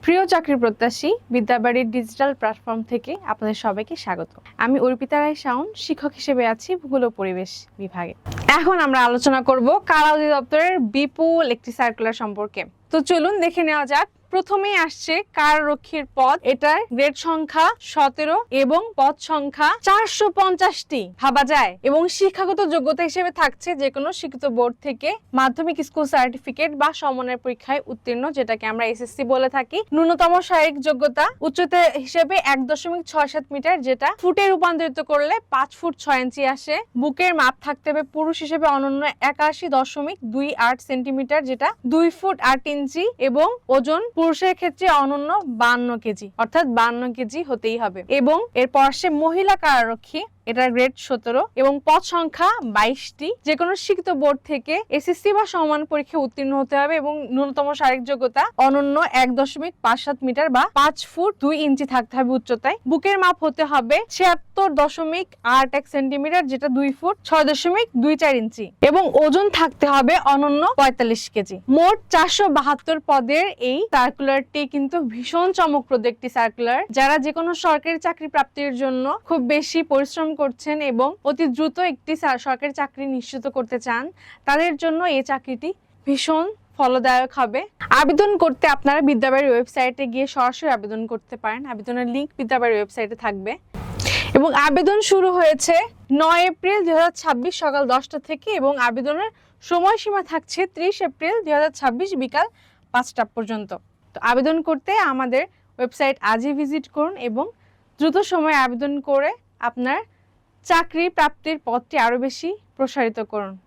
প্রিয় চাকরি প্রত্যাশী, বিদ্যাবাড়ির ডিজিটাল প্ল্যাটফর্ম থেকে আপনাদের সবাইকে স্বাগত। আমি অর্পিতা রায় শাওন, শিক্ষক হিসেবে আছি ভূগোল ও পরিবেশ বিভাগে। এখন আমরা আলোচনা করব কারা অধিদপ্তরের বিপুল একটি সার্কুলার সম্পর্কে। তো চলুন দেখে নেওয়া যাক। প্রথমেই আসছে কারারক্ষীর পদ। এটার গ্রেড সংখ্যা 17 এবং পদ সংখ্যা 450টি। ভাবা যায়। এবং শিক্ষাগত যোগ্যতা হিসেবে থাকছে যে কোনো শিক্ষিত বোর্ড থেকে মাধ্যমিক স্কুল সার্টিফিকেট বা সমমানের পরীক্ষায় উত্তীর্ণ, যেটাকে আমরা এসএসসি বলে থাকি। ন্যূনতম শারীরিক যোগ্যতা উচ্চতা হিসেবে 1.67 মিটার, যেটা ফুটে রূপান্তরিত করলে 5 ফুট 6 ইঞ্চি আসে। বুকের মাপ থাকতে হবে পুরুষ হিসেবে অনন্য 81.28 সেন্টিমিটার, যেটা 2 ফুট 8 ইঞ্চি, এবং ওজন পুরুষের ক্ষেত্রে অনন্য 52 কেজি, অর্থাৎ 52 কেজি হতেই হবে। এবং এরপর আসে মহিলা কারারক্ষী। এটার গ্রেড 17 এবং পদ সংখ্যা 22টি। যে কোনো শিক্ষিত বোর্ড থেকে এসএসসি বা সমমান পরীক্ষায় উত্তীর্ণ হতে হবে এবং ন্যূনতম শারীরিক যোগ্যতা অনন্য 1.57 মিটার বা 5 ফুট 2 ইঞ্চি থাকতে হবে উচ্চতায়। বুকের মাপ হতে হবে 76.81 সেন্টিমিটার, যেটা 2 ফুট 6.24 ইঞ্চি, এবং ওজন থাকতে হবে অনন্য 45 কেজি। মোট 472 পদের এই সার্কুলারটি কিন্তু ভীষণ চমকপ্রদ একটি সার্কুলার। যারা যে কোনো সরকারি চাকরি প্রাপ্তির জন্য খুব বেশি পরিশ্রম করছেন এবং অতি দ্রুত একটি সরকারি চাকরি নিশ্চিত করতে চান, তাদের জন্য এই চাকরিটি ভীষণ ফলদায়ক হবে। আবেদন করতে আপনারা বিদ্যাবাড়ির ওয়েবসাইটে গিয়ে সরাসরি আবেদন করতে পারেন। আবেদনের লিংক বিদ্যাবাড়ির ওয়েবসাইটে থাকবে। এবং আবেদন শুরু হয়েছে 9 এপ্রিল 2026 সকাল 10টা থেকে, এবং আবেদনের সময়সীমা থাকছে 30 এপ্রিল 2026 বিকাল 5টা পর্যন্ত। তো আবেদন করতে আমাদের ওয়েবসাইট আজই ভিজিট করুন এবং দ্রুত সময়ে আবেদন করে আপনার চাকরি প্রাপ্তির পথটি আরো বেশি প্রসারিত করুন।